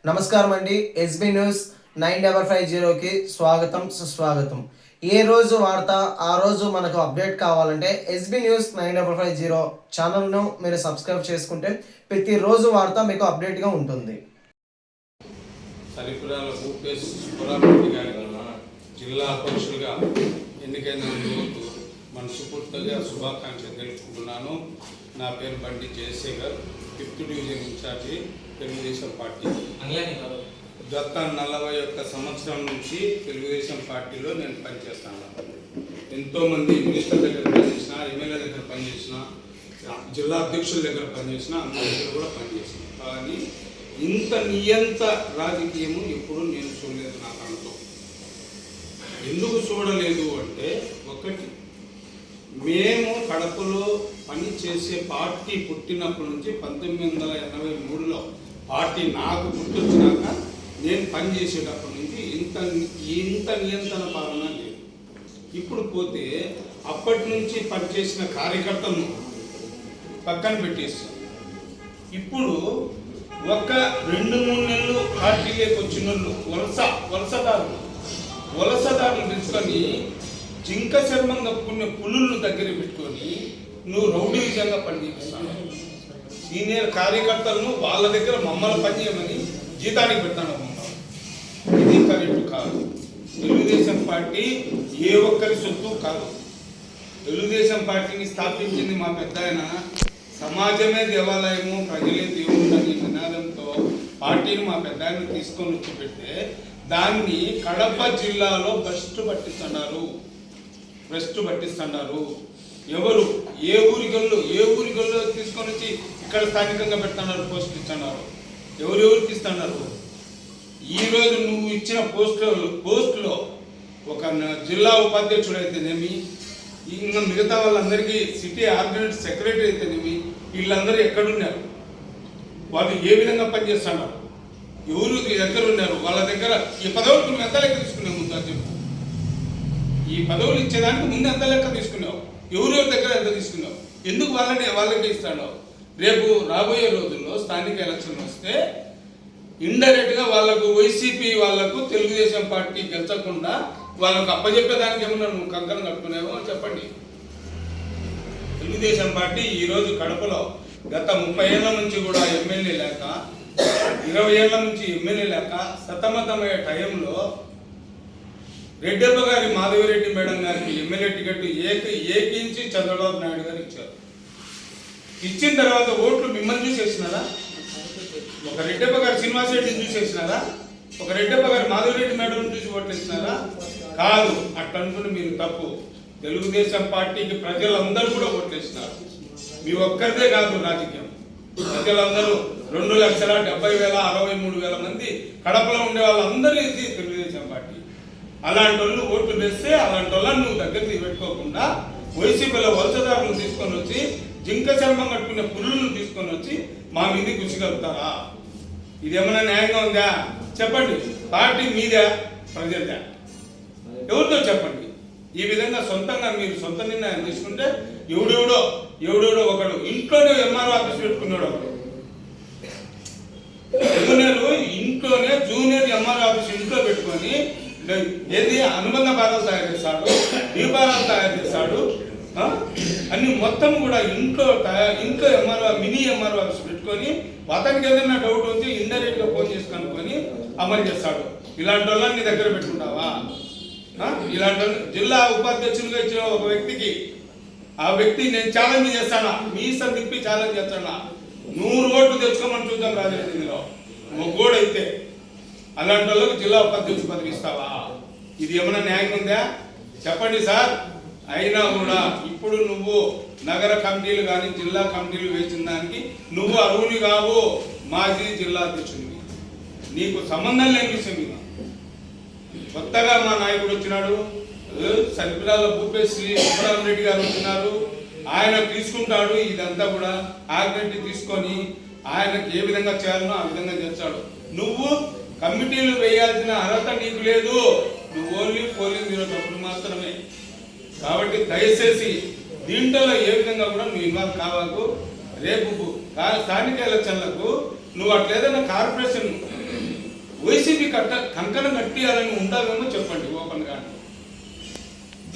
నమస్కారం అండి. SB news 9550కి స్వాగతం సుస్వాగతం. ఏ రోజు వార్త ఆ రోజు మనకు అప్డేట్ కావాలంటే ఎస్బీ న్యూస్ 9550 ఛానల్ను మీరు సబ్స్క్రైబ్ చేసుకుంటే ప్రతిరోజు వార్త మీకు అప్డేట్గా ఉంటుంది. సరిపురాల భూపేశ్ పురాపతి గారి జిల్లా అధ్యక్షులుగా ఎన్నికైనందుకు మనస్ఫూర్తిగా శుభాకాంక్షలు తెలుపుకుంటున్నాను. నా పేరు Bandi Jayasekhar, 5th division in charge, Telugu Desam party. గత 41 సంవత్సరం నుంచి తెలుగుదేశం పార్టీలో నేను పనిచేస్తాను. ఎంతోమంది మినిస్టర్ దగ్గర పనిచేసిన, ఎమ్మెల్యే దగ్గర పనిచేసిన, జిల్లా అధ్యక్షుల దగ్గర పనిచేసిన, అందరి దగ్గర కూడా పనిచేసిన. కానీ ఇంత నియంత రాజకీయము ఎప్పుడు నేను చూడలేదు. నా దాంట్లో ఎందుకు చూడలేదు అంటే, ఒకటి, మేము కడపలో పని చేసే పార్టీ పుట్టినప్పటి నుంచి 1983లో పార్టీ నాకు గుర్తొచ్చినాక నేను పనిచేసేటప్పటి నుంచి ఇంత నియంత్రణ పాలన లేదు. ఇప్పుడు పోతే అప్పటి నుంచి పనిచేసిన కార్యకర్తలను పక్కన పెట్టేస్తాం. ఇప్పుడు ఒక 2-3 నెలలు పార్టీలోకి వచ్చిన వలసదారులు తెలుసుకొని జింక చర్మం కప్పుకునే పులులను దగ్గర పెట్టుకొని నువ్వు రౌడీజంగా పనిచేపిస్తాను. సీనియర్ కార్యకర్తలను వాళ్ళ దగ్గర మమ్మల్ని పనిచేయమని జీతానికి పెడతాను. ఇది కరెక్ట్ కాదు. తెలుగుదేశం పార్టీ ఏ ఒక్కరి సొత్తు కాదు. తెలుగుదేశం పార్టీని స్థాపించింది మా పెద్ద ఆయన. సమాజమే దేవాలయము, ప్రజలే దేవుడు అనే నినాదంతో పార్టీని మా పెద్ద ఆయన తీసుకొని వచ్చి పెడితే దాన్ని కడప జిల్లాలో భ్రష్టు పట్టిస్తున్నారు. ఎవరు ఏ ఊరిగల్లో తీసుకొని వచ్చి ఇక్కడ స్థానికంగా పెడుతున్నారు, పోస్టులు ఇస్తున్నారు. ఎవరెవరికి ఇస్తున్నారు? ఈరోజు నువ్వు ఇచ్చిన పోస్టులో ఒక జిల్లా ఉపాధ్యక్షుడు అయితేనేమి, ఇంకా మిగతా వాళ్ళందరికీ సిటీ ఆర్గనైజ్ సెక్రటరీ అయితేనేమి, వీళ్ళందరూ ఎక్కడున్నారు? వాళ్ళు ఏ విధంగా పనిచేస్తున్నారు? ఎవరు ఎక్కడ ఉన్నారు? వాళ్ళ దగ్గర ఈ పదవులకు నువ్వు ఎంత లెక్క తీసుకున్నావు? ముందు అది చెప్పు. ఈ పదవులు ఇచ్చేదానికి ముందు ఎంత లెక్క తీసుకున్నావు? ఎవరెవరి దగ్గర ఎంత తీసుకున్నావు? ఎందుకు వాళ్ళకి ఇస్తాడు? రేపు రాబోయే రోజుల్లో స్థానిక ఎలక్షన్ వస్తే ఇండైరెక్ట్గా వాళ్ళకు వైసీపీ వాళ్ళకు తెలుగుదేశం పార్టీ గెలిచకుండా వాళ్ళకు అప్పచెప్పేదానికి ఏమన్నా నువ్వు కంకణం కట్టుకునేవో చెప్పండి. తెలుగుదేశం పార్టీ ఈరోజు కడపలో గత 30 ఏళ్ల నుంచి కూడా ఎమ్మెల్యే లేక, 20 ఏళ్ల నుంచి ఎమ్మెల్యే లేక సతమతమయ్యే టైంలో రెడ్డప్ప గారి మాధవిరెడ్డి మేడం గారికి ఎమ్మెల్యే టికెట్ ఏకించి చంద్రబాబు నాయుడు గారు ఇచ్చారు. ఇచ్చిన తర్వాత ఓట్లు మిమ్మల్ని చూసేసినారా? ఒక రెడ్డప్ప గారు శ్రీనివాసరెడ్డిని చూసేసినారా? ఒక రెడ్డప్ప గారు మాధవిరెడ్డి మేడం చూసి ఓట్లు ఇస్తున్నారా? కాదు. అట్లా అనుకుని మీరు తప్పు. తెలుగుదేశం పార్టీకి ప్రజలందరూ కూడా ఓట్లు ఇస్తున్నారు. మీ ఒక్కరిదే కాదు రాజకీయం. ప్రజలందరూ 2,70,063 మంది కడపలో ఉండే వాళ్ళందరూ ఇది తెలుగుదేశం పార్టీ. అలాంటి వాళ్ళు ఓట్లు వేస్తే అలాంటి వాళ్ళని నువ్వు దగ్గర పెట్టుకోకుండా వైసీపీలో వలసదారులను తీసుకొని వచ్చి జింక చర్మం కట్టుకునే పులులను తీసుకొని వచ్చి మా మీద కృషిగలుగుతారా? ఇదేమన్నా న్యాయంగా ఉందా? చెప్పండి. పార్టీ మీదే, ప్రజలదే, ఎవరితో చెప్పండి. ఈ విధంగా సొంతంగా మీరు సొంత నిర్ణయం తీసుకుంటే ఎవడెవడో ఒకడు ఇంట్లోనే ఎంఆర్ఓ ఆఫీస్ పెట్టుకున్నాడు. ఒకడు ఇంట్లోనే జూనియర్ ఎంఆర్ఓ ఆఫీస్ ఇంట్లో పెట్టుకొని ఏది అనుబంధ బాధలు తయారు చేస్తాడు, దీపారాలు తయారు చేస్తాడు. అన్ని మొత్తం కూడా ఇంట్లో మినీ ఎంఆర్ఓ ఆఫీస్ పెట్టుకొని అతనికి ఏదైనా డౌట్ వచ్చి ఇండైరెక్ట్గా ఫోన్ చేసి కనుక్కొని అమలు చేస్తాడు. ఇలాంటి వాళ్ళని నీ దగ్గర పెట్టుకుంటావా? ఇలాంటి జిల్లా ఉపాధ్యక్షులుగా ఇచ్చిన ఒక వ్యక్తికి, ఆ వ్యక్తి నేను ఛాలెంజ్ చేస్తానా, మీసం తిప్పి ఛాలెంజ్ చేస్తానా, 100 ఓట్లు తెచ్చుకోమని చూద్దాం రాజకీయంలో మొగ్గోడైతే. అలాంటి వాళ్ళకి జిల్లా ఉపాధ్యక్షుడు పదవి ఇస్తావా? ఇది ఏమైనా న్యాయం ఉందా? చెప్పండి సార్. అయినా కూడా ఇప్పుడు నువ్వు నగర కమిటీలు కానీ జిల్లా కమిటీలు వేసిన దానికి నువ్వు అర్హుని కావు. మాజీ జిల్లా అధ్యక్షుడివి, నీకు సంబంధం లేని విషయం ఇది. కొత్తగా మా నాయకుడు వచ్చినాడు, సరిపురాల భూపేశ్ రెడ్డి గారు వచ్చినారు. ఆయన తీసుకుంటాడు ఇదంతా కూడా ఆగ్నెట్టి తీసుకొని ఆయనకి ఏ విధంగా చేయాలనో ఆ విధంగా చేస్తాడు. నువ్వు కమిటీలు వేయాల్సిన అర్హత నీకు లేదు. నువ్వు ఓన్లీ పోలింగ్ బ్యూరో సభ్యుడు మాత్రమే. కాబట్టి దయచేసి దీంట్లో ఏ విధంగా కూడా నువ్వు ఇన్వాల్వ్ కావాకు. రేపు స్థానిక ఎలక్షన్లకు నువ్వు అట్లేదన్నా కార్పొరేషన్ వైసీపీ కంకణం కట్టియాలని ఉండాలేమో చెప్పండి ఓపెన్ గా,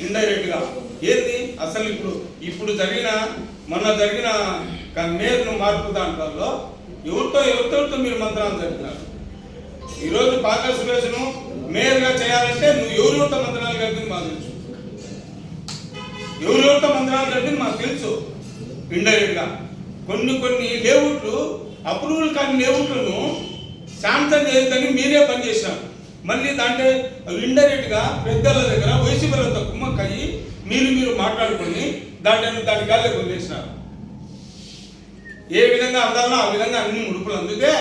ఇండైరెక్ట్ గా. ఏంది అసలు ఇప్పుడు మొన్న జరిగిన మేయర్ను మార్పు దాంట్లో ఎవరితో మీరు మంత్రాలు జరిపినారు? ఈరోజు పాక సురేష్ను మేయర్గా చేయాలంటే నువ్వు ఎవరితో మంత్రాలు కలిపింది మాకు తెలుసు, ఎవరితో మంత్రాలు కలిపింది మాకు తెలుసు. ఇండైరెక్ట్ గా కొన్ని లేఅవుట్లు అప్రూవల్ కాని లేఅవుట్లను శాంతం చేయొద్దని మీరే పనిచేసినారు. మళ్ళీ దాంట్లో ఇండైరెక్ట్ గా పెద్దల దగ్గర వైసీపీలతో కుమ్మక్కయ్యి మీరు మాట్లాడుకొని దాని గాలికి వదిలేసినారు. ఏ విధంగా అందాలో ఆ విధంగా అన్ని ముడుపులు అందుకే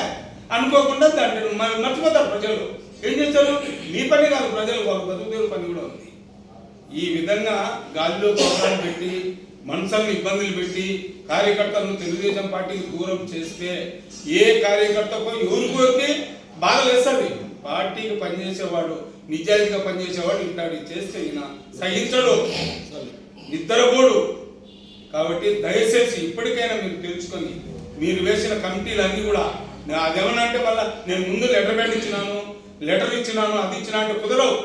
అనుకోకుండా దాంట్లో మర్చిపోతారు ప్రజలు. ఏం చేస్తారు? మీ పని కాదు, ప్రజలు వాళ్ళ బతుకుదేరు పని కూడా ఉంది. ఈ విధంగా గాలిలో గౌరవాలు పెట్టి మనసులను ఇబ్బందులు పెట్టి కార్యకర్తలను తెలుగుదేశం పార్టీకి దూరం చేస్తే ఏ కార్యకర్తకో ఎవరికోరికి బాధ వేస్తుంది. పార్టీకి పనిచేసేవాడు, నిజాయితీగా పనిచేసేవాడు ఇట్లాంటి చేస్తే ఈయన సహించడు, నిద్రపోడు. కాబట్టి దయచేసి ఇప్పటికైనా మీరు తెలుసుకొని మీరు వేసిన కమిటీలన్నీ కూడా అదేమన్నా అంటే మళ్ళీ నేను ముందు లెటర్ ఇచ్చినాను అది ఇచ్చినా అంటే కుదరవు.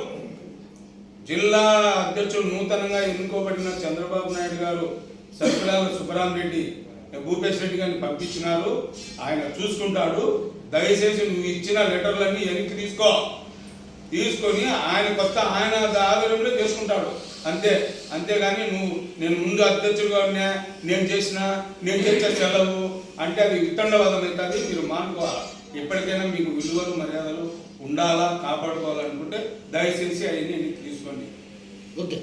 జిల్లా అధ్యక్షుడు నూతనంగా ఎన్నుకోబడిన చంద్రబాబు నాయుడు గారు సర్కులాల సుబ్బరామరెడ్డి భూపేష్ రెడ్డి గారిని పంపించినారు, ఆయన చూసుకుంటాడు. దయచేసి నువ్వు ఇచ్చిన లెటర్లన్నీ వెనక్కి తీసుకొని ఆయన ఆధ్వర్యంలో చేసుకుంటాడు అంతేగాని నేను ముందు అధ్యక్షుడుగా నేను చేసే సెలవు అంటే అది వితండవాదం అవుతుంది. మీరు మానుకోవాలి. ఎప్పటికైనా మీకు విలువలు మర్యాదలు ఉండాలా, కాపాడుకోవాలనుకుంటే దయచేసి అవన్నీ తీసుకోండి. ఓకే.